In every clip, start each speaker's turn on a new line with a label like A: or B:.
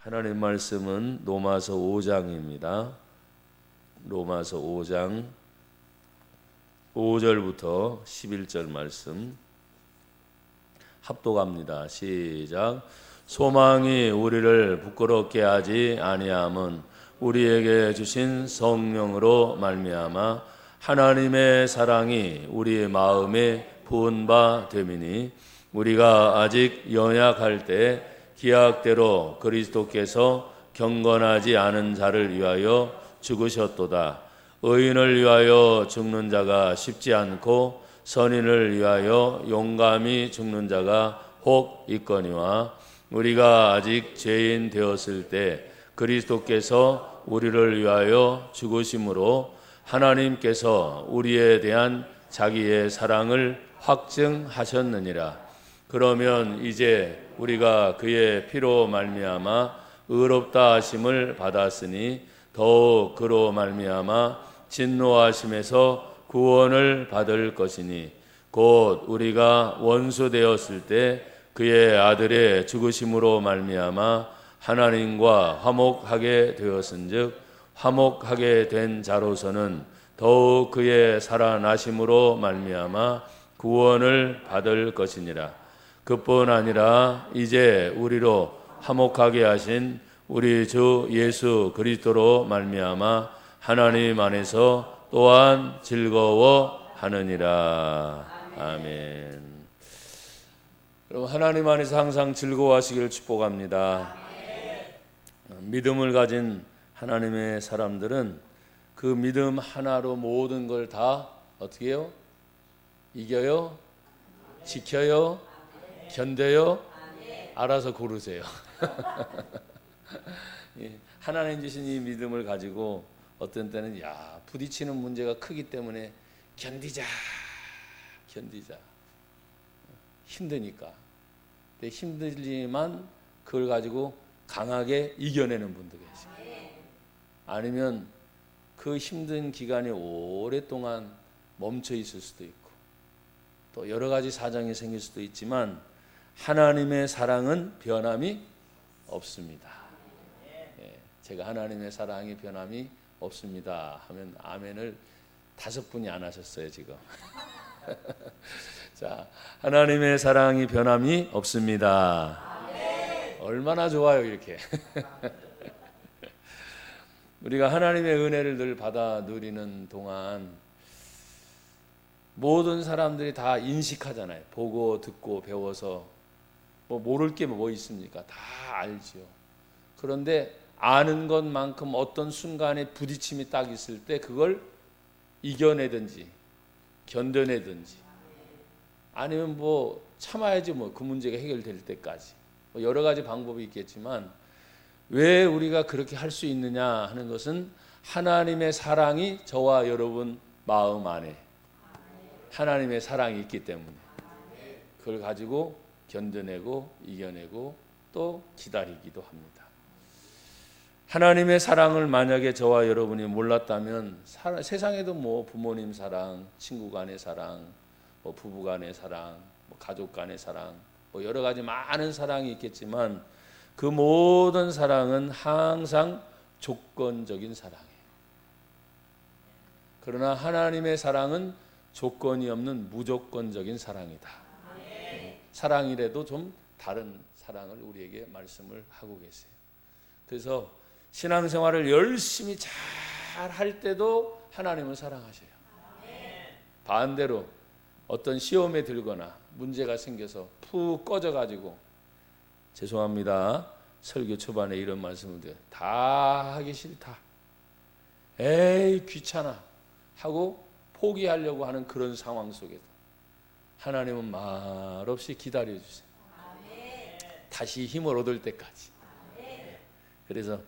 A: 하나님 말씀은 로마서 5장입니다. 로마서 5장 5절부터 11절 말씀 합독합니다. 시작. 소망이 우리를 부끄럽게 하지 아니함은 우리에게 주신 성령으로 말미암아 하나님의 사랑이 우리의 마음에 부은 바 됨이니 우리가 아직 연약할 때 기약대로 그리스도께서 경건하지 않은 자를 위하여 죽으셨도다. 의인을 위하여 죽는 자가 쉽지 않고 선인을 위하여 용감히 죽는 자가 혹 있거니와 우리가 아직 죄인 되었을 때 그리스도께서 우리를 위하여 죽으심으로 하나님께서 우리에 대한 자기의 사랑을 확증하셨느니라. 그러면 이제 우리가 그의 피로 말미암아 의롭다 하심을 받았으니 더욱 그로 말미암아 진노하심에서 구원을 받을 것이니 곧 우리가 원수 되었을 때 그의 아들의 죽으심으로 말미암아 하나님과 화목하게 되었은즉 화목하게 된 자로서는 더욱 그의 살아나심으로 말미암아 구원을 받을 것이니라. 그뿐 아니라 이제 우리로 화목하게 하신 우리 주 예수 그리스도로 말미암아 하나님 안에서 또한 즐거워하느니라. 아멘. 여러분, 하나님 안에서 항상 즐거워하시기를 축복합니다. 믿음을 가진 하나님의 사람들은 그 믿음 하나로 모든 걸 다 어떻게 해요? 이겨요? 지켜요? 견뎌요? 알아서 고르세요. 하나님 주신 이 믿음을 가지고 어떤 때는 부딪히는 문제가 크기 때문에 견디자 힘드니까. 근데 힘들지만 그걸 가지고 강하게 이겨내는 분도 계시고, 아니면 그 힘든 기간이 오랫동안 멈춰 있을 수도 있고, 또 여러 가지 사정이 생길 수도 있지만 하나님의 사랑은 변함이 없습니다. 제가 하나님의 사랑이 변함이 없습니다 하면 아멘을 5분이 안 하셨어요 지금. 자, 하나님의 사랑이 변함이 없습니다. 얼마나 좋아요 이렇게. 우리가 하나님의 은혜를 늘 받아 누리는 동안 모든 사람들이 다 인식하잖아요. 보고 듣고 배워서 모를 게 뭐 있습니까? 다 알지요. 그런데 아는 것만큼 어떤 순간에 부딪힘이 딱 있을 때 그걸 이겨내든지 견뎌내든지, 아니면 참아야지 그 문제가 해결될 때까지, 여러 가지 방법이 있겠지만 왜 우리가 그렇게 할 수 있느냐 하는 것은 하나님의 사랑이 저와 여러분 마음 안에 하나님의 사랑이 있기 때문에 그걸 가지고 견뎌내고 이겨내고 또 기다리기도 합니다. 하나님의 사랑을 만약에 저와 여러분이 몰랐다면 세상에도 부모님 사랑, 친구 간의 사랑, 부부 간의 사랑, 가족 간의 사랑, 여러 가지 많은 사랑이 있겠지만 그 모든 사랑은 항상 조건적인 사랑이에요. 그러나 하나님의 사랑은 조건이 없는 무조건적인 사랑이다. 사랑이라도 좀 다른 사랑을 우리에게 말씀을 하고 계세요. 그래서 신앙생활을 열심히 잘 할 때도 하나님을 사랑하셔요. 반대로 어떤 시험에 들거나 문제가 생겨서 푹 꺼져가지고, 죄송합니다, 설교 초반에 이런 말씀을 드려요. 다 하기 싫다, 에이 귀찮아 하고 포기하려고 하는 그런 상황 속에도 하나님은 말없이 기다려주세요. 다시 힘을 얻을 때까지. 그래서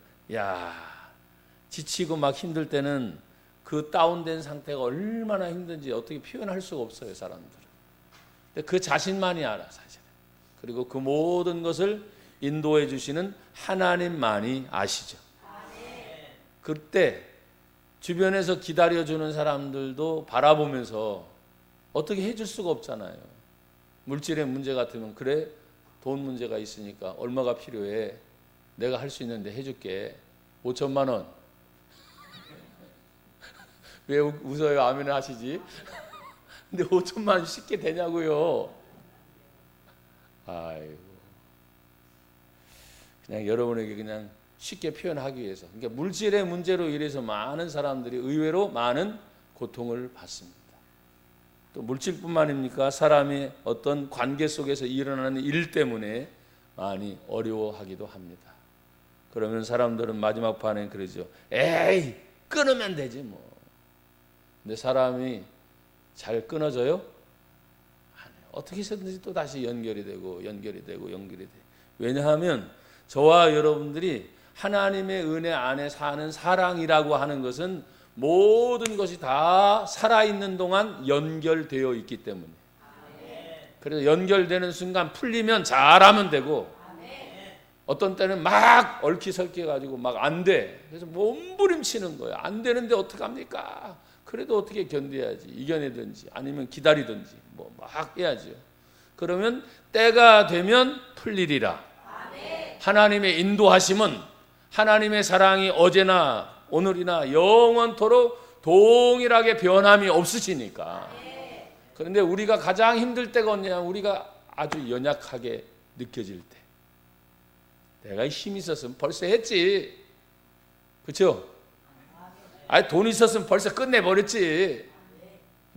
A: 지치고 막 힘들 때는 그 다운된 상태가 얼마나 힘든지 어떻게 표현할 수가 없어요, 사람들은. 근데 그 자신만이 알아, 사실은. 그리고 그 모든 것을 인도해 주시는 하나님만이 아시죠. 그때 주변에서 기다려주는 사람들도 바라보면서 어떻게 해줄 수가 없잖아요. 물질의 문제 같으면 그래, 돈 문제가 있으니까 얼마가 필요해, 내가 할 수 있는데 해줄게. 5천만 원. 왜 웃어요? 아멘을 하시지? 근데 5천만 원 쉽게 되냐고요. 아이고. 그냥 여러분에게 그냥 쉽게 표현하기 위해서. 그러니까 물질의 문제로 인해서 많은 사람들이 의외로 많은 고통을 받습니다. 또 물질뿐만입니까? 사람이 어떤 관계 속에서 일어나는 일 때문에 많이 어려워하기도 합니다. 그러면 사람들은 마지막 판에 그러죠. 에이, 끊으면 되지 뭐. 근데 사람이 잘 끊어져요? 어떻게 해서든지 또 다시 연결이 되고 연결이 되고 연결이 돼. 왜냐하면 저와 여러분들이 하나님의 은혜 안에 사는 사랑이라고 하는 것은 모든 것이 다 살아있는 동안 연결되어 있기 때문에. 그래서 연결되는 순간 풀리면 잘하면 되고, 어떤 때는 막 얽히설키 가지고 막 안 돼. 그래서 몸부림치는 거예요. 안 되는데 어떡합니까? 그래도 어떻게 견뎌야지. 이겨내든지 아니면 기다리든지 뭐 막 해야죠. 그러면 때가 되면 풀리리라. 하나님의 인도하심은, 하나님의 사랑이 어제나 오늘이나 영원토록 동일하게 변함이 없으시니까. 그런데 우리가 가장 힘들 때가 언제냐? 우리가 아주 연약하게 느껴질 때. 내가 힘이 있었으면 벌써 했지. 그렇죠? 아니, 돈 있었으면 벌써 끝내버렸지.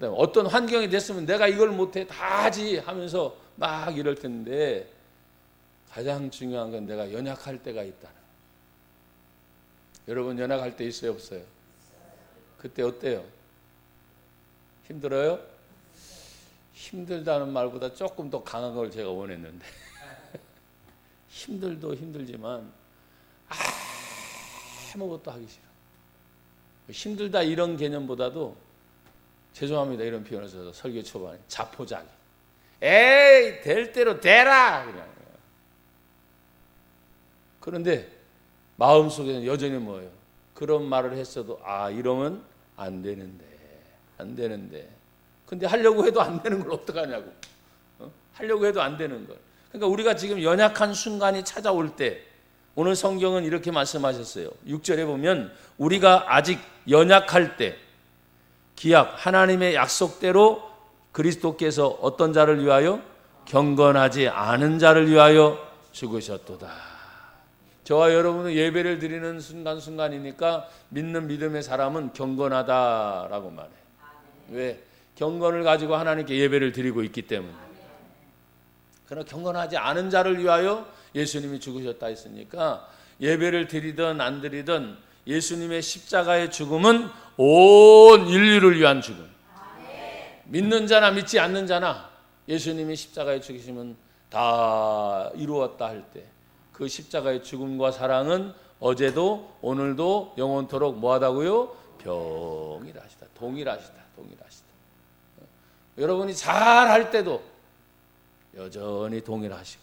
A: 어떤 환경이 됐으면 내가 이걸 못해 다 하지 하면서 막 이럴 텐데, 가장 중요한 건 내가 연약할 때가 있다는. 여러분 연약할 때 있어요, 없어요? 그때 어때요? 힘들어요? 힘들다는 말보다 조금 더 강한 걸 제가 원했는데 힘들도 힘들지만 아무것도 하기 싫어. 힘들다 이런 개념보다도, 죄송합니다 이런 표현을 써서, 설교 초반에 자포자기. 에이, 될 대로 되라 그냥. 그런데 마음속에는 여전히 뭐예요? 그런 말을 했어도 이러면 안 되는데 근데 하려고 해도 안 되는 걸 어떡하냐고. 하려고 해도 안 되는 걸. 그러니까 우리가 지금 연약한 순간이 찾아올 때, 오늘 성경은 이렇게 말씀하셨어요. 6절에 보면 우리가 아직 연약할 때 기약, 하나님의 약속대로 그리스도께서 어떤 자를 위하여? 경건하지 않은 자를 위하여 죽으셨도다. 저와 여러분은 예배를 드리는 순간순간이니까 믿는 믿음의 사람은 경건하다라고 말해. 왜? 경건을 가지고 하나님께 예배를 드리고 있기 때문에. 그러나 경건하지 않은 자를 위하여 예수님이 죽으셨다 했으니까, 예배를 드리든 안 드리든 예수님의 십자가의 죽음은 온 인류를 위한 죽음. 믿는 자나 믿지 않는 자나 예수님이 십자가에 죽으시면 다 이루었다 할 때, 그 십자가의 죽음과 사랑은 어제도 오늘도 영원토록 뭐하다고요? 동일하시다. 여러분이 잘할 때도 여전히 동일하시고,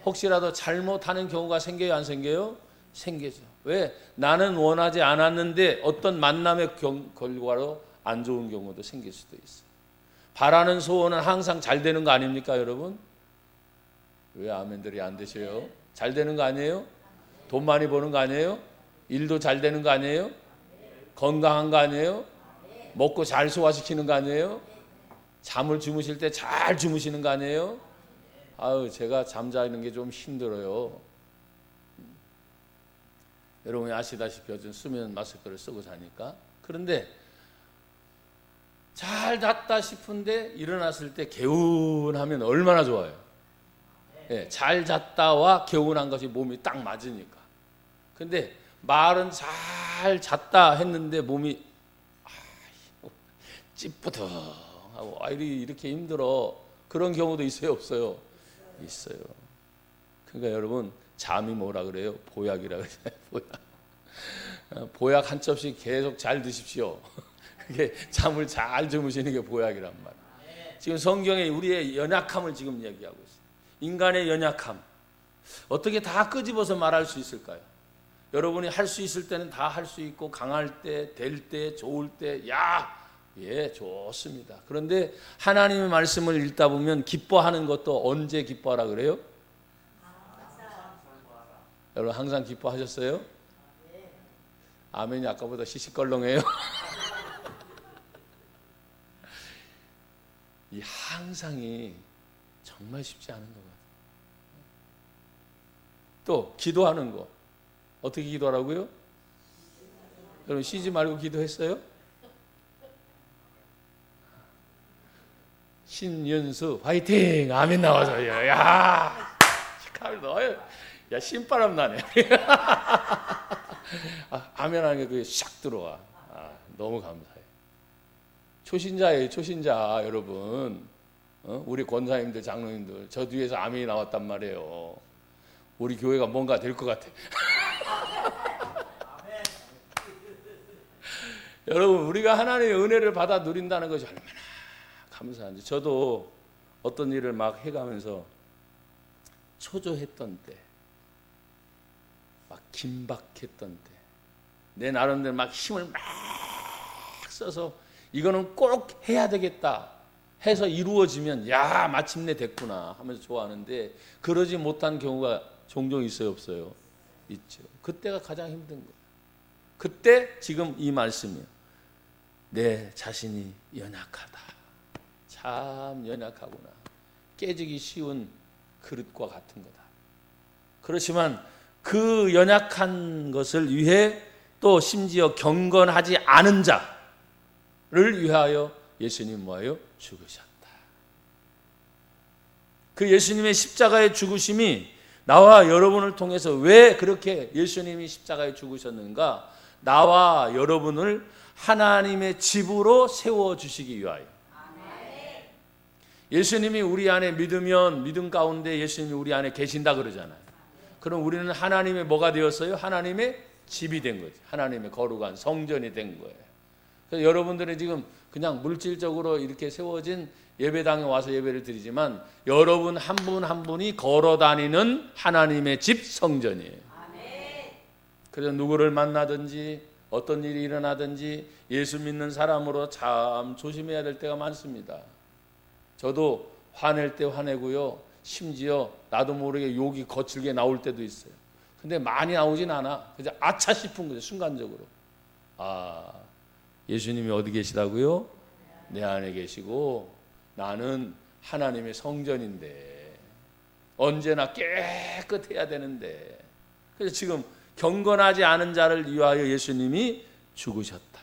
A: 혹시라도 잘못하는 경우가 생겨요, 안 생겨요? 생기죠. 왜? 나는 원하지 않았는데 어떤 만남의 결과로 안 좋은 경우도 생길 수도 있어요. 바라는 소원은 항상 잘 되는 거 아닙니까, 여러분? 왜 아멘들이 안 되셔요? 잘 되는 거 아니에요? 돈 많이 버는 거 아니에요? 일도 잘 되는 거 아니에요? 건강한 거 아니에요? 먹고 잘 소화시키는 거 아니에요? 잠을 주무실 때 잘 주무시는 거 아니에요? 제가 잠자는 게 좀 힘들어요. 여러분이 아시다시피 요즘 수면 마스크를 쓰고 자니까. 그런데 잘 잤다 싶은데 일어났을 때 개운하면 얼마나 좋아요. 잘 잤다와 개운한 것이 몸이 딱 맞으니까. 근데 말은 잘 잤다 했는데 몸이 찌뿌둥하고 이렇게 힘들어. 그런 경우도 있어요, 없어요? 있어요. 그러니까 여러분, 잠이 뭐라 그래요? 보약이라 그래요. 보약 한 첩씩 계속 잘 드십시오. 그게 잠을 잘 주무시는 게 보약이란 말이에요. 지금 성경에 우리의 연약함을 지금 얘기하고 있어요. 인간의 연약함. 어떻게 다 끄집어서 말할 수 있을까요? 여러분이 할 수 있을 때는 다 할 수 있고, 강할 때, 될 때, 좋을 때, 좋습니다. 그런데 하나님의 말씀을 읽다 보면 기뻐하는 것도 언제 기뻐하라 그래요? 여러분 항상 기뻐하셨어요? 아멘이 아까보다 시시껄렁해요. 이 항상이 정말 쉽지 않은 것 같아요. 또 기도하는 거 어떻게 기도하라고요? 여러분 쉬지 말고 기도했어요? 신윤수 화이팅! 아멘 나와서 야 신바람 나네. 아멘 하는 게 그게 샥 들어와. 너무 감사해요. 초신자예요, 초신자 여러분. 우리 권사님들, 장로님들 저 뒤에서 아멘이 나왔단 말이에요. 우리 교회가 뭔가 될 것 같아. 여러분 우리가 하나님의 은혜를 받아 누린다는 것이 얼마나 감사한지. 저도 어떤 일을 막 해가면서 초조했던 때, 막 긴박했던 때, 내 나름대로 막 힘을 막 써서 이거는 꼭 해야 되겠다 해서 이루어지면 야 마침내 됐구나 하면서 좋아하는데, 그러지 못한 경우가 종종 있어요, 없어요? 있죠. 그때가 가장 힘든 거예요. 그때 지금 이 말씀이에요. 내 자신이 연약하다. 참 연약하구나. 깨지기 쉬운 그릇과 같은 거다. 그렇지만 그 연약한 것을 위해 또 심지어 경건하지 않은 자를 위하여 예수님 뭐예요? 죽으셨다. 그 예수님의 십자가의 죽으심이 나와 여러분을 통해서 왜 그렇게 예수님이 십자가에 죽으셨는가? 나와 여러분을 하나님의 집으로 세워주시기 위하여. 예수님이 우리 안에 믿으면 믿음 가운데 예수님이 우리 안에 계신다 그러잖아요. 그럼 우리는 하나님의 뭐가 되었어요? 하나님의 집이 된 거지. 하나님의 거룩한 성전이 된 거예요. 그래서 여러분들은 지금 그냥 물질적으로 이렇게 세워진 예배당에 와서 예배를 드리지만 여러분 한 분 한 분이 걸어다니는 하나님의 집 성전이에요. 그래서 누구를 만나든지 어떤 일이 일어나든지 예수 믿는 사람으로 참 조심해야 될 때가 많습니다. 저도 화낼 때 화내고요. 심지어 나도 모르게 욕이 거칠게 나올 때도 있어요. 근데 많이 나오진 않아. 그냥 아차 싶은 거죠. 순간적으로. 예수님이 어디 계시다고요? 내 안에 계시고 나는 하나님의 성전인데 언제나 깨끗해야 되는데. 그래서 지금 경건하지 않은 자를 위하여 예수님이 죽으셨다.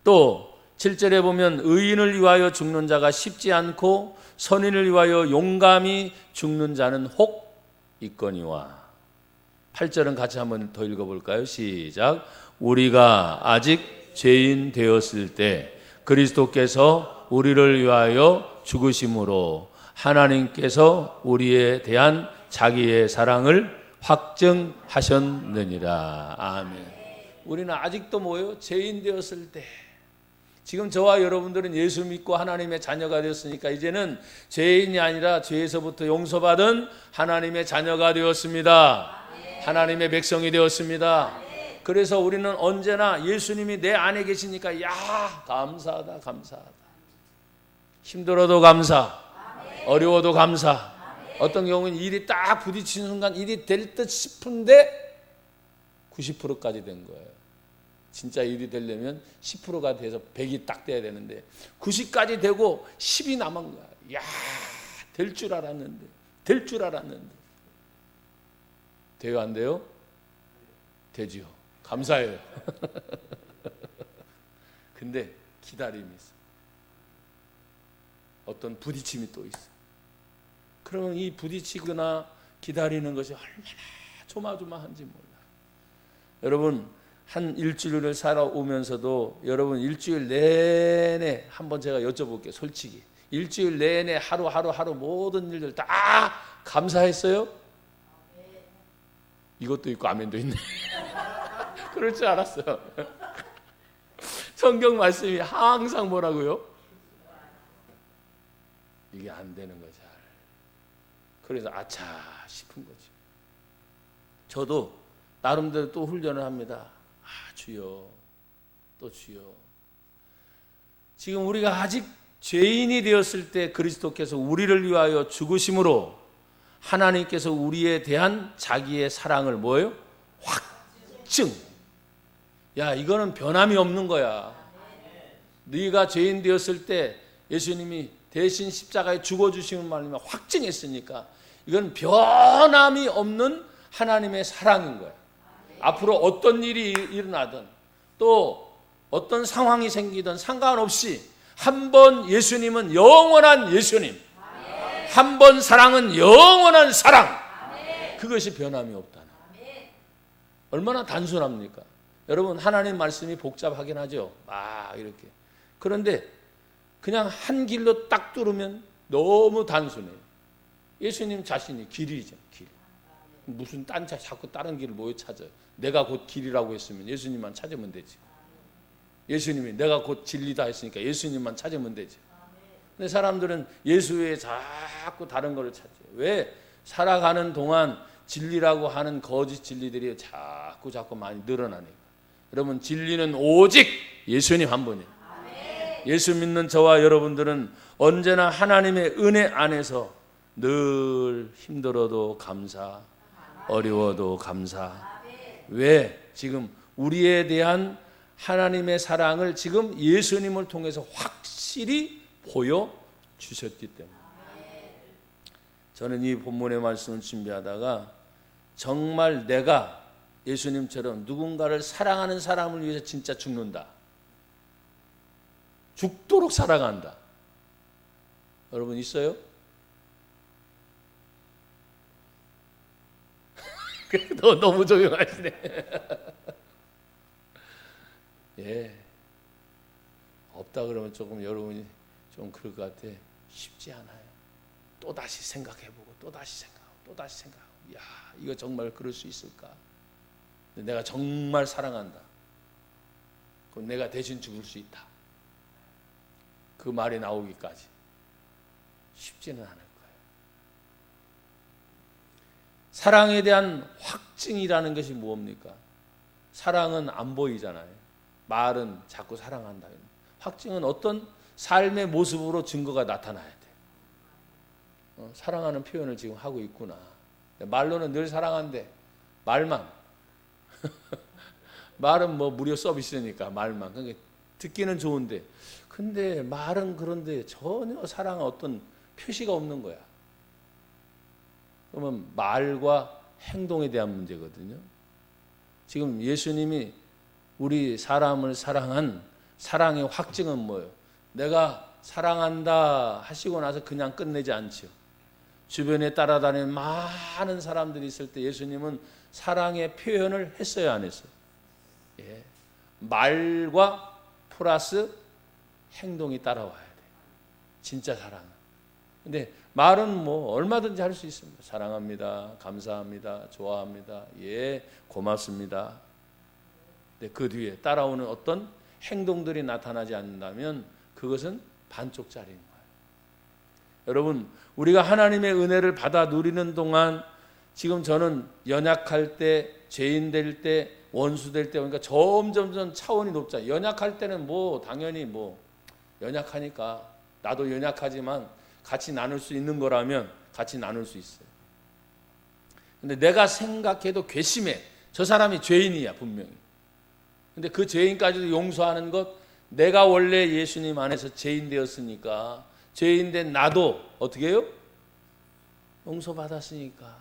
A: 또 7절에 보면 의인을 위하여 죽는 자가 쉽지 않고 선인을 위하여 용감히 죽는 자는 혹 있거니와. 8절은 같이 한번 더 읽어볼까요? 시작. 우리가 아직 죄인 되었을 때 그리스도께서 우리를 위하여 죽으심으로 하나님께서 우리에 대한 자기의 사랑을 확증하셨느니라. 아멘. 우리는 아직도 뭐예요? 죄인 되었을 때. 지금 저와 여러분들은 예수 믿고 하나님의 자녀가 되었으니까 이제는 죄인이 아니라 죄에서부터 용서받은 하나님의 자녀가 되었습니다. 하나님의 백성이 되었습니다. 그래서 우리는 언제나 예수님이 내 안에 계시니까 야 감사하다 감사하다. 힘들어도 감사, 어려워도 감사. 어떤 경우는 일이 딱 부딪히는 순간 일이 될 듯 싶은데 90%까지 된 거예요. 진짜 일이 되려면 10%가 돼서 100이 딱 돼야 되는데 90까지 되고 10이 남은 거야. 야, 될 줄 알았는데. 돼요, 안 돼요? 되지요. 감사해요. 근데 기다림이 있어. 어떤 부딪힘이 또 있어. 그러면 이 부딪히거나 기다리는 것이 얼마나 조마조마한지 몰라요. 여러분 한 일주일을 살아오면서도 여러분 일주일 내내 한번 제가 여쭤볼게요. 솔직히 일주일 내내 하루 모든 일들 다 감사했어요? 이것도 있고 아멘도 있네. 그럴 줄 알았어요. 성경 말씀이 항상 뭐라고요? 이게 안 되는 거죠. 그래서 아차 싶은 거죠. 저도 나름대로 또 훈련을 합니다. 주여, 또 주여. 지금 우리가 아직 죄인이 되었을 때 그리스도께서 우리를 위하여 죽으심으로 하나님께서 우리에 대한 자기의 사랑을 뭐예요? 확증. 야, 이거는 변함이 없는 거야. 네가 죄인 되었을 때 예수님이 대신 십자가에 죽어주시는 말이면 확증했으니까 이건 변함이 없는 하나님의 사랑인 거야. 앞으로 어떤 일이 일어나든 또 어떤 상황이 생기든 상관없이 한 번 예수님은 영원한 예수님, 한 번 사랑은 영원한 사랑, 그것이 변함이 없다는. 얼마나 단순합니까? 여러분, 하나님 말씀이 복잡하긴 하죠. 막 이렇게. 그런데 그냥 한 길로 딱 뚫으면 너무 단순해요. 예수님 자신이 길이죠, 길. 무슨 자꾸 다른 길을 뭐 찾아요? 내가 곧 길이라고 했으면 예수님만 찾으면 되지. 예수님이 내가 곧 진리다 했으니까 예수님만 찾으면 되지. 근데 사람들은 예수 외에 자꾸 다른 거를 찾죠. 왜? 살아가는 동안 진리라고 하는 거짓 진리들이 자꾸 많이 늘어나니까. 여러분, 진리는 오직 예수님 한 분이에요. 예수 믿는 저와 여러분들은 언제나 하나님의 은혜 안에서 늘 힘들어도 감사, 어려워도 감사. 왜? 지금 우리에 대한 하나님의 사랑을 지금 예수님을 통해서 확실히 보여주셨기 때문에. 저는 이 본문의 말씀을 준비하다가 정말 내가 예수님처럼 누군가를 사랑하는 사람을 위해서 진짜 죽는다, 죽도록 사랑한다, 여러분 있어요? 너무 조용하시네. 예, 없다 그러면 조금 여러분이 좀 그럴 것 같아. 쉽지 않아요. 또 다시 생각해보고 또 다시 생각하고 또 다시 생각하고, 야, 이거 정말 그럴 수 있을까? 내가 정말 사랑한다, 그럼 내가 대신 죽을 수 있다, 그 말이 나오기까지 쉽지는 않을 거예요. 사랑에 대한 확증이라는 것이 뭡니까? 사랑은 안 보이잖아요. 말은 자꾸 사랑한다. 확증은 어떤 삶의 모습으로 증거가 나타나야 돼. 사랑하는 표현을 지금 하고 있구나. 말로는 늘 사랑한데 말만 말은 뭐 무료 서비스니까 말만. 그러니까 듣기는 좋은데, 근데 말은 그런데 전혀 사랑의 어떤 표시가 없는 거야. 그러면 말과 행동에 대한 문제거든요. 지금 예수님이 우리 사람을 사랑한 사랑의 확증은 뭐예요? 내가 사랑한다 하시고 나서 그냥 끝내지 않죠. 주변에 따라다니는 많은 사람들이 있을 때 예수님은 사랑의 표현을 했어요, 안 했어요? 예. 말과 플러스 행동이 따라와야 돼. 진짜 사랑은. 근데 말은 뭐 얼마든지 할 수 있습니다. 사랑합니다, 감사합니다, 좋아합니다, 예, 고맙습니다. 근데 그 뒤에 따라오는 어떤 행동들이 나타나지 않는다면 그것은 반쪽짜리인 거예요. 여러분, 우리가 하나님의 은혜를 받아 누리는 동안 지금 저는 연약할 때, 죄인 될 때, 원수 될 때, 그러니까 점점 차원이 높잖아요. 연약할 때는 뭐 당연히 뭐 연약하니까 나도 연약하지만 같이 나눌 수 있는 거라면 같이 나눌 수 있어요. 근데 내가 생각해도 괘씸해. 저 사람이 죄인이야, 분명히. 근데 그 죄인까지도 용서하는 것, 내가 원래 예수님 안에서 죄인 되었으니까, 죄인 된 나도 어떻게 해요? 용서받았으니까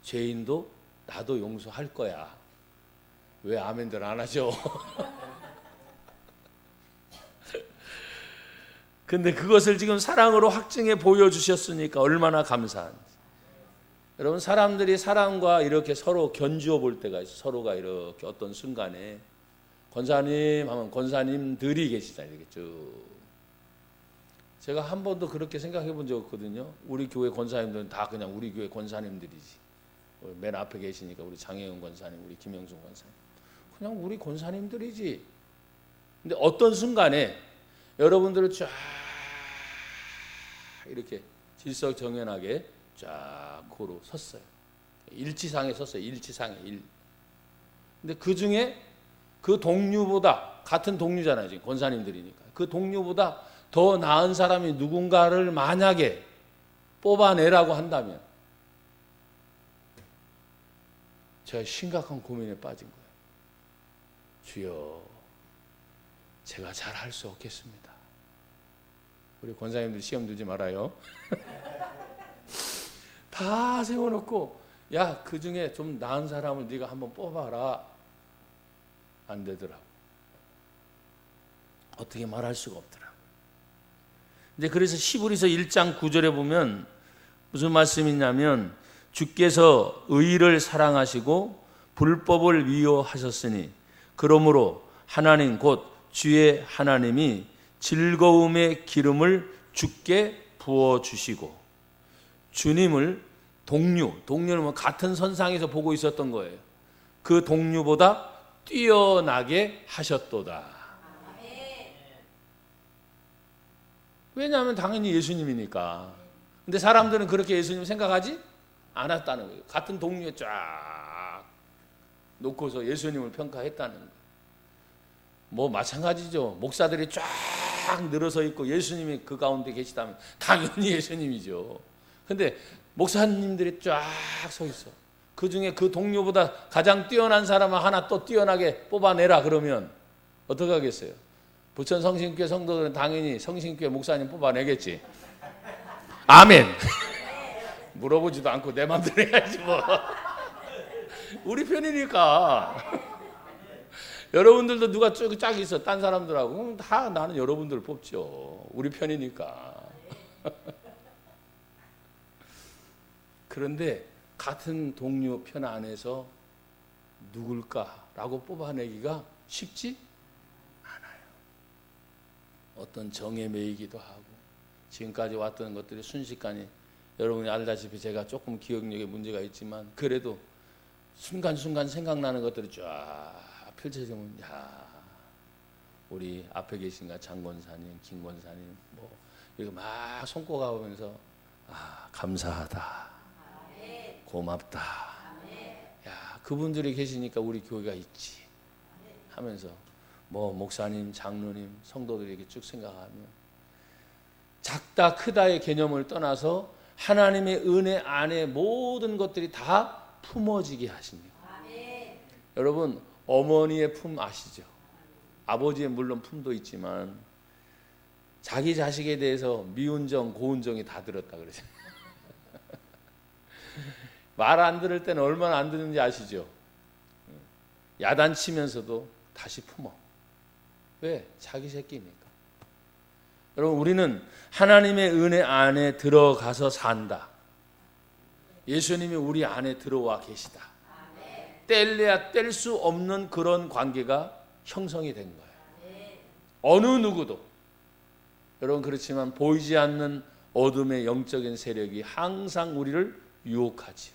A: 죄인도 나도 용서할 거야. 왜 아멘들 안 하죠? 근데 그것을 지금 사랑으로 확증해 보여주셨으니까 얼마나 감사한지. 여러분, 사람들이 사랑과 이렇게 서로 견주어 볼 때가 있어요. 서로가 이렇게 어떤 순간에 권사님 하면 권사님들이 계시잖아요. 이렇게 쭉. 제가 한 번도 그렇게 생각해 본 적 없거든요. 우리 교회 권사님들은 다 그냥 우리 교회 권사님들이지. 맨 앞에 계시니까 우리 장혜영 권사님, 우리 김영준 권사님. 그냥 우리 권사님들이지. 근데 어떤 순간에 여러분들을 쫙 이렇게 질서정연하게 쫙 고루 섰어요. 일치상에 섰어요. 일치상에 일. 근데 그 중에 그 동료보다, 같은 동료잖아요, 지금 권사님들이니까. 그 동료보다 더 나은 사람이 누군가를 만약에 뽑아내라고 한다면 제가 심각한 고민에 빠진 거예요. 주여, 제가 잘 할 수 없겠습니다. 우리 권사님들 시험 들지 말아요. 다 세워놓고 야, 그 중에 좀 나은 사람을 네가 한번 뽑아라. 안 되더라고. 어떻게 말할 수가 없더라고. 이제 그래서 히브리서 1장 9절에 보면 무슨 말씀이냐면, 주께서 의를 사랑하시고 불법을 미워하셨으니 그러므로 하나님 곧 주의 하나님이 즐거움의 기름을 주께 부어주시고, 주님을 동료는 같은 선상에서 보고 있었던 거예요. 그 동료보다 뛰어나게 하셨도다. 왜냐하면 당연히 예수님이니까. 근데 사람들은 그렇게 예수님 생각하지 않았다는 거예요. 같은 동료에 쫙 놓고서 예수님을 평가했다는 거예요. 뭐 마찬가지죠. 목사들이 쫙 늘어서 있고 예수님이 그 가운데 계시다면 당연히 예수님이죠. 근데 목사님들이 쫙 서 있어. 그 중에 그 동료보다 가장 뛰어난 사람을 하나 또 뛰어나게 뽑아내라 그러면 어떻게 하겠어요? 부천 성신교회 성도들은 당연히 성신교회 목사님 뽑아내겠지. 아멘. 물어보지도 않고 내 맘대로 해야지 뭐. 우리 편이니까. 여러분들도 누가 쫙 있어 딴 사람들하고 다 나는 여러분들 뽑죠. 우리 편이니까. 그런데 같은 동료 편 안에서 누굴까라고 뽑아내기가 쉽지 않아요. 어떤 정에 매이기도 하고 지금까지 왔던 것들이 순식간에, 여러분이 알다시피 제가 조금 기억력에 문제가 있지만 그래도 순간순간 생각나는 것들이 쫙 펼쳐지면, 야, 우리 앞에 계신가 장권사님, 김권사님 뭐 이렇게 막 손꼽아 보면서 감사하다, 고맙다, 야, 그분들이 계시니까 우리 교회가 있지 하면서 뭐 목사님, 장로님, 성도들이 이렇게 쭉 생각하면 작다 크다의 개념을 떠나서 하나님의 은혜 안에 모든 것들이 다 품어지게 하십니다. 여러분, 어머니의 품 아시죠? 아버지의 물론 품도 있지만 자기 자식에 대해서 미운정, 고운정이 다 들었다 그러잖아요. 말 안 들을 때는 얼마나 안 듣는지 아시죠? 야단치면서도 다시 품어. 왜? 자기 새끼니까. 여러분, 우리는 하나님의 은혜 안에 들어가서 산다. 예수님이 우리 안에 들어와 계시다. 뗄래야 뗄 수 없는 그런 관계가 형성이 된 거예요. 어느 누구도. 여러분, 그렇지만 보이지 않는 어둠의 영적인 세력이 항상 우리를 유혹하지.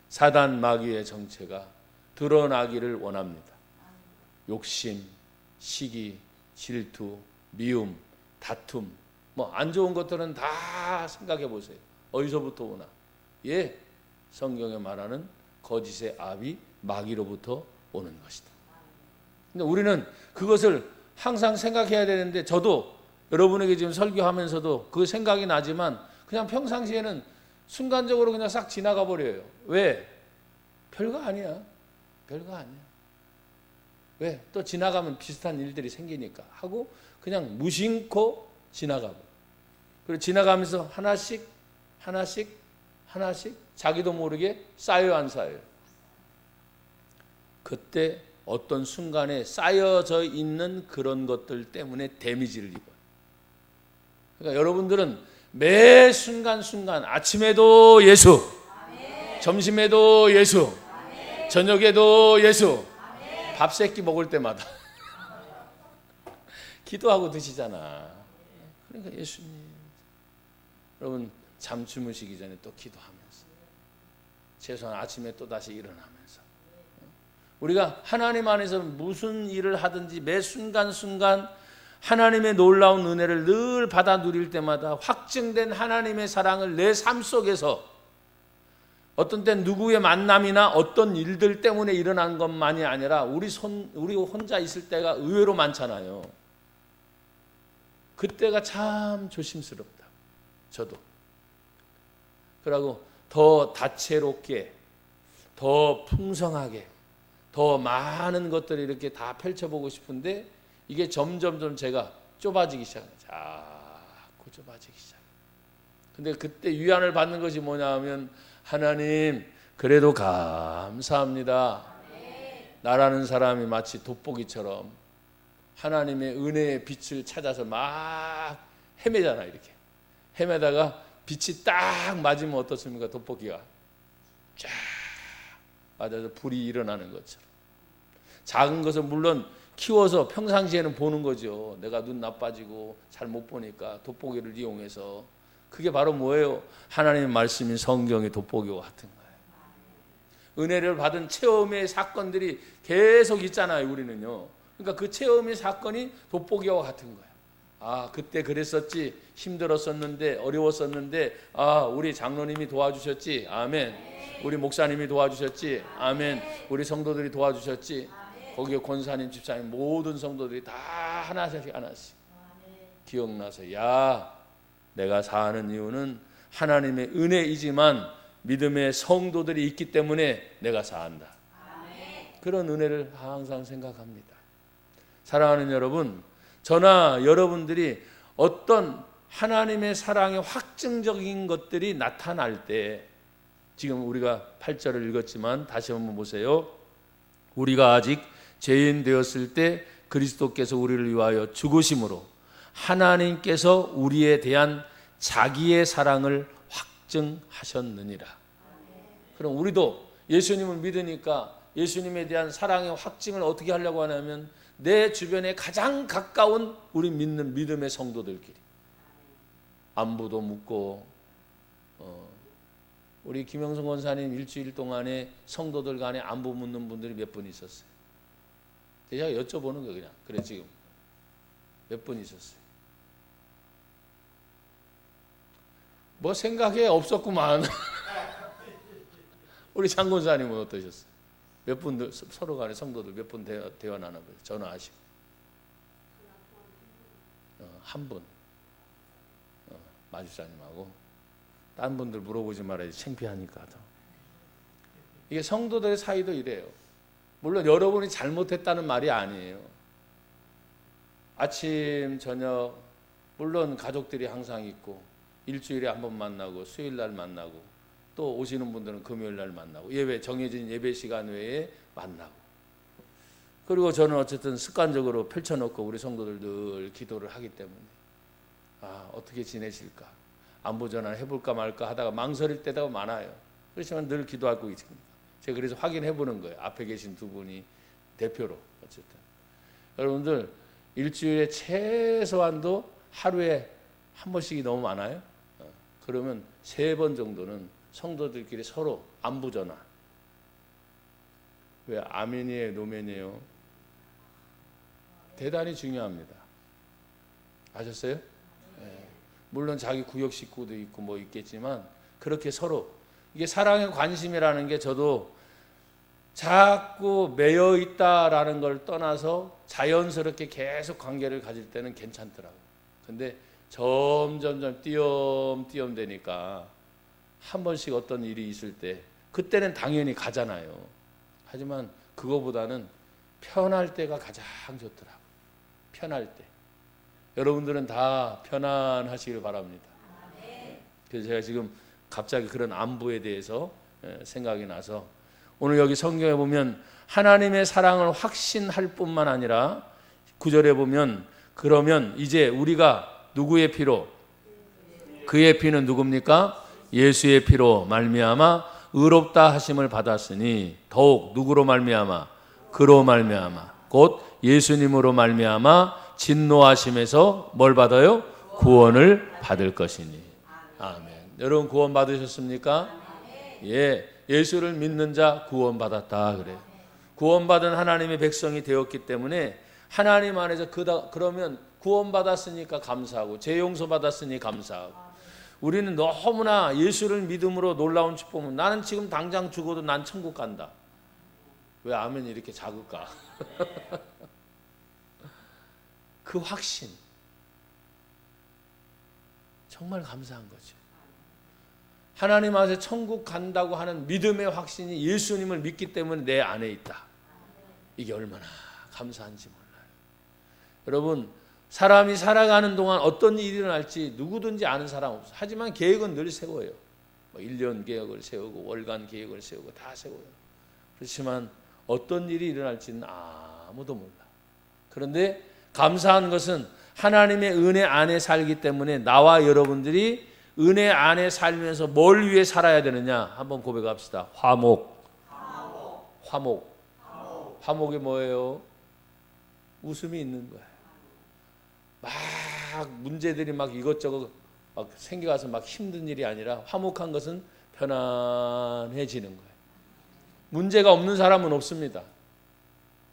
A: 사단 마귀의 정체가 드러나기를 원합니다. 욕심, 시기, 질투, 미움, 다툼, 뭐 안 좋은 것들은 다 생각해 보세요. 어디서부터 오나? 예, 성경에 말하는 거짓의 압이 마귀로부터 오는 것이다. 근데 우리는 그것을 항상 생각해야 되는데, 저도 여러분에게 지금 설교하면서도 그 생각이 나지만 그냥 평상시에는 순간적으로 그냥 싹 지나가 버려요. 왜? 별거 아니야. 별거 아니야. 왜? 또 지나가면 비슷한 일들이 생기니까 하고 그냥 무심코 지나가고, 그리고 지나가면서 하나씩 자기도 모르게 쌓여요, 안 쌓여요? 그때 어떤 순간에 쌓여져 있는 그런 것들 때문에 데미지를 입어요. 그러니까 여러분들은 매 순간순간, 아침에도 예수, 점심에도 예수, 저녁에도 예수, 밥 세끼 먹을 때마다 기도하고 드시잖아. 그러니까 예수님. 여러분, 잠 주무시기 전에 또 기도하면서, 최소한 아침에 또 다시 일어나면서, 우리가 하나님 안에서 무슨 일을 하든지 매 순간순간 하나님의 놀라운 은혜를 늘 받아 누릴 때마다 확증된 하나님의 사랑을 내 삶 속에서, 어떤 때 누구의 만남이나 어떤 일들 때문에 일어난 것만이 아니라 우리 혼자 있을 때가 의외로 많잖아요. 그때가 참 조심스럽다. 저도. 그러고 더 다채롭게, 더 풍성하게, 더 많은 것들을 이렇게 다 펼쳐보고 싶은데 이게 점점점 제가 좁아지기 시작해요. 자꾸 좁아지기 시작해요. 근데 그때 위안을 받는 것이 뭐냐 하면 하나님 그래도 감사합니다. 나라는 사람이 마치 돋보기처럼 하나님의 은혜의 빛을 찾아서 막 헤매잖아. 이렇게 헤매다가 빛이 딱 맞으면 어떻습니까? 돋보기가 쫙 맞아서 불이 일어나는 것처럼. 작은 것은 물론 키워서 평상시에는 보는 거죠. 내가 눈 나빠지고 잘 못 보니까 돋보기를 이용해서. 그게 바로 뭐예요? 하나님의 말씀인 성경의 돋보기와 같은 거예요. 은혜를 받은 체험의 사건들이 계속 있잖아요. 우리는요. 그러니까 그 체험의 사건이 돋보기와 같은 거예요. 아, 그때 그랬었지. 힘들었었는데, 어려웠었는데, 아, 우리 장로님이 도와주셨지. 아멘. 우리 목사님이 도와주셨지. 아멘. 우리 성도들이 도와주셨지. 거기에 권사님, 집사님, 모든 성도들이 다 하나씩 기억나서, 야, 내가 사는 이유는 하나님의 은혜이지만 믿음의 성도들이 있기 때문에 내가 산다. 그런 은혜를 항상 생각합니다. 사랑하는 여러분, 저나 여러분들이 어떤 하나님의 사랑의 확증적인 것들이 나타날 때, 지금 우리가 8절을 읽었지만 다시 한번 보세요. 우리가 아직 죄인 되었을 때 그리스도께서 우리를 위하여 죽으심으로 하나님께서 우리에 대한 자기의 사랑을 확증하셨느니라. 그럼 우리도 예수님을 믿으니까 예수님에 대한 사랑의 확증을 어떻게 하려고 하냐면 내 주변에 가장 가까운 우리 믿는 믿음의 성도들끼리 안부도 묻고, 우리 김영성 권사님 일주일 동안에 성도들 간에 안부 묻는 분들이 몇 분 있었어요. 제가 여쭤보는 거예요. 그냥 그래 지금 몇 분 있었어요. 뭐 생각에 없었구만. 우리 장권사님은 어떠셨어요? 몇 분 서로 간에 성도들 몇 분 대화 나눠보세요. 전화하시고. 한 분. 마주사님하고. 다른 분들 물어보지 말아야지. 창피하니까. 이게 성도들의 사이도 이래요. 물론 여러분이 잘못했다는 말이 아니에요. 아침, 저녁, 물론 가족들이 항상 있고 일주일에 한 번 만나고 수요일 날 만나고 또 오시는 분들은 금요일 날 만나고 예배, 정해진 예배 시간 외에 만나고, 그리고 저는 어쨌든 습관적으로 펼쳐놓고 우리 성도들 늘 기도를 하기 때문에 아, 어떻게 지내실까, 안부 전화 해볼까 말까 하다가 망설일 때가 많아요. 그렇지만 늘 기도하고 있습니다. 제가 그래서 확인해 보는 거예요. 앞에 계신 두 분이 대표로. 어쨌든 여러분들 일주일에 최소한도 하루에 한 번씩이 너무 많아요. 그러면 3번 정도는 성도들끼리 서로 안부 전화. 왜 아멘이에요, 노멘이에요? 대단히 중요합니다. 아셨어요? 네. 물론 자기 구역 식구도 있고 뭐 있겠지만 그렇게 서로, 이게 사랑의 관심이라는 게 저도 자꾸 매여 있다라는 걸 떠나서 자연스럽게 계속 관계를 가질 때는 괜찮더라고요. 근데 점점점 띄엄띄엄 되니까 한 번씩 어떤 일이 있을 때 그때는 당연히 가잖아요. 하지만 그거보다는 편할 때가 가장 좋더라고요. 편할 때. 여러분들은 다 편안하시길 바랍니다. 그래서 제가 지금 갑자기 그런 안부에 대해서 생각이 나서 오늘 여기 성경에 보면 하나님의 사랑을 확신할 뿐만 아니라 9절에 보면 그러면 이제 우리가 누구의 피로? 그의 피는 누굽니까? 예수의 피로 말미암아 의롭다 하심을 받았으니 더욱 누구로 말미암아? 그로 말미암아 곧 예수님으로 말미암아 진노하심에서 뭘 받아요? 구원을 받을 것이니. 아멘. 여러분 구원 받으셨습니까? 예, 예수를 믿는 자 구원 받았다 그래. 구원받은 하나님의 백성이 되었기 때문에 하나님 안에서 그러면 구원 받았으니까 감사하고 죄 용서 받았으니 감사하고. 우리는 너무나 예수를 믿음으로 놀라운 축복은 나는 지금 당장 죽어도 난 천국 간다. 왜 아멘이 이렇게 작을까? 그 확신 정말 감사한 거죠. 하나님 앞에 천국 간다고 하는 믿음의 확신이 예수님을 믿기 때문에 내 안에 있다. 이게 얼마나 감사한지 몰라요. 여러분, 사람이 살아가는 동안 어떤 일이 일어날지 누구든지 아는 사람 없어요. 하지만 계획은 늘 세워요. 1년 계획을 세우고 월간 계획을 세우고 다 세워요. 그렇지만 어떤 일이 일어날지는 아무도 몰라. 그런데 감사한 것은 하나님의 은혜 안에 살기 때문에 나와 여러분들이 은혜 안에 살면서 뭘 위해 살아야 되느냐? 한번 고백합시다. 화목이 뭐예요? 웃음이 있는 거예요. 막 문제들이 막 이것저것 막 생겨가서 막 힘든 일이 아니라 화목한 것은 편안해지는 거예요. 문제가 없는 사람은 없습니다.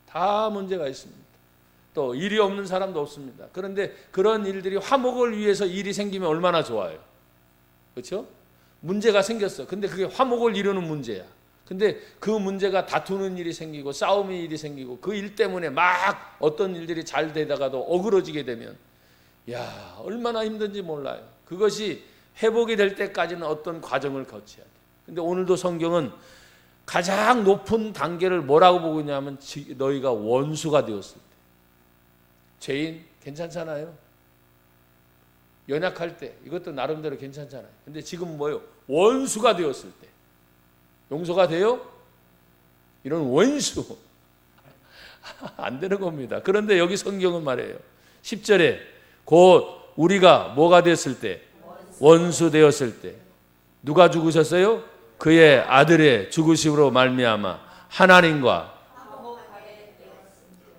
A: 다 문제가 있습니다. 또 일이 없는 사람도 없습니다. 그런데 그런 일들이 화목을 위해서 일이 생기면 얼마나 좋아요. 그렇죠? 문제가 생겼어. 근데 그게 화목을 이루는 문제야. 근데 그 문제가 다투는 일이 생기고 싸움의 일이 생기고 그 일 때문에 막 어떤 일들이 잘 되다가도 어그러지게 되면 야, 얼마나 힘든지 몰라요. 그것이 회복이 될 때까지는 어떤 과정을 거쳐야 돼. 근데 오늘도 성경은 가장 높은 단계를 뭐라고 보고 있냐면 너희가 원수가 되었을 때. 죄인 괜찮잖아요. 연약할 때 이것도 나름대로 괜찮잖아요. 근데 지금 뭐예요? 원수가 되었을 때. 용서가 돼요? 이런 원수. 안 되는 겁니다. 그런데 여기 성경은 말해요. 10절에 곧 우리가 뭐가 됐을 때? 원수 되었을 때. 누가 죽으셨어요? 그의 아들의 죽으심으로 말미암아 하나님과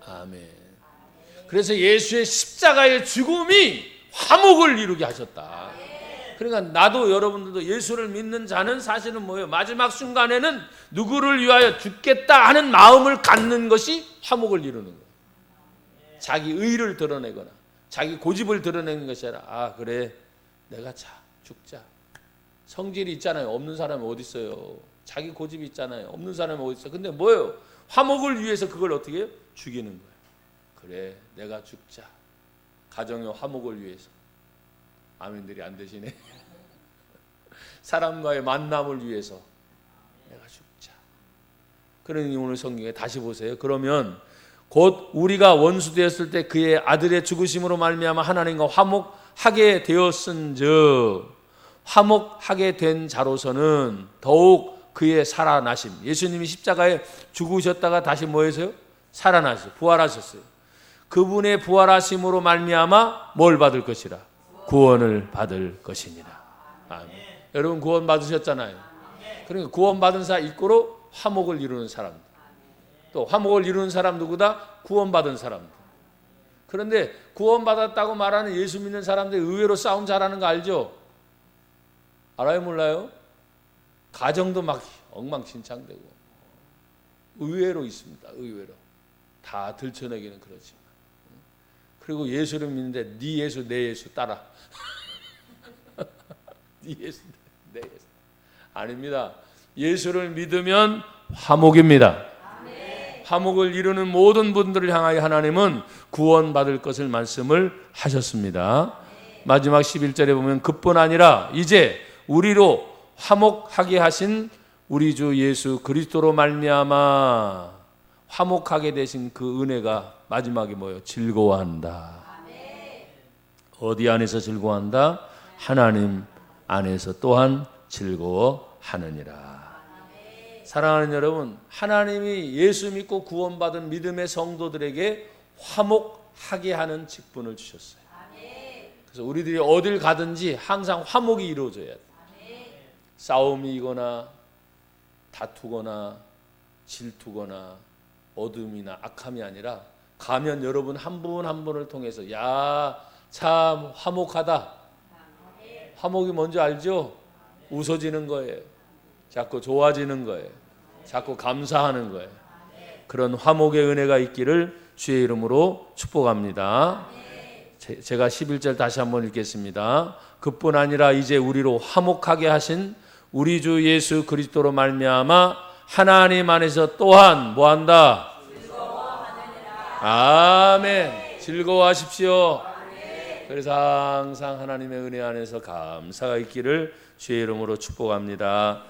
A: 아멘. 그래서 예수의 십자가의 죽음이 화목을 이루게 하셨다. 그러니까 나도 여러분들도 예수를 믿는 자는 사실은 뭐예요? 마지막 순간에는 누구를 위하여 죽겠다 하는 마음을 갖는 것이 화목을 이루는 거예요. 자기 의를 드러내거나 자기 고집을 드러내는 것이 아니라 그래 내가 죽자. 성질이 있잖아요. 없는 사람이 어디 있어요? 자기 고집이 있잖아요. 없는 사람이 어디 있어요? 근데 뭐예요? 화목을 위해서 그걸 어떻게 해요? 죽이는 거예요. 그래 내가 죽자. 가정의 화목을 위해서. 아멘들이 안 되시네. 사람과의 만남을 위해서 내가 죽자. 그러니 오늘 성경에 다시 보세요. 그러면 곧 우리가 원수 되었을 때 그의 아들의 죽으심으로 말미암아 하나님과 화목하게 되었은즉 화목하게 된 자로서는 더욱 그의 살아나심. 예수님이 십자가에 죽으셨다가 다시 뭐해서요? 살아나셨어요. 부활하셨어요. 그분의 부활하심으로 말미암아 뭘 받을 것이라? 구원을 받을 것이니라. 아멘. 여러분 구원 받으셨잖아요. 그러니까 구원 받은 자 이꼬로 화목을 이루는 사람들. 또 화목을 이루는 사람 누구다? 구원 받은 사람들. 그런데 구원 받았다고 말하는 예수 믿는 사람들이 의외로 싸움 잘하는 거 알죠? 알아요, 몰라요? 가정도 막 엉망진창되고 의외로 있습니다. 의외로 다 들춰내기는 그렇지만. 그리고 예수를 믿는데 네 예수 내 예수 따라. 네 예수 내 예수. 아닙니다. 예수를 믿으면 화목입니다. 화목을 이루는 모든 분들을 향하여 하나님은 구원받을 것을 말씀을 하셨습니다. 마지막 11절에 보면 그뿐 아니라 이제 우리로 화목하게 하신 우리 주 예수 그리스도로 말미암아 화목하게 되신 그 은혜가 마지막에 뭐예요? 즐거워한다. 어디 안에서 즐거워한다? 하나님 안에서 또한 즐거워하느니라. 사랑하는 여러분, 하나님이 예수 믿고 구원받은 믿음의 성도들에게 화목하게 하는 직분을 주셨어요. 그래서 우리들이 어딜 가든지 항상 화목이 이루어져야 돼요. 싸움이거나 다투거나 질투거나 어둠이나 악함이 아니라 가면 여러분 한 분 한 분을 통해서 야, 참 화목하다. 화목이 뭔지 알죠? 웃어지는 거예요. 자꾸 좋아지는 거예요. 자꾸 감사하는 거예요. 그런 화목의 은혜가 있기를 주의 이름으로 축복합니다. 제가 11절 다시 한번 읽겠습니다. 그뿐 아니라 이제 우리로 화목하게 하신 우리 주 예수 그리스도로 말미암아 하나님 안에서 또한 뭐한다? 아멘. 즐거워하십시오. 그래서 항상 하나님의 은혜 안에서 감사가 있기를 주의 이름으로 축복합니다.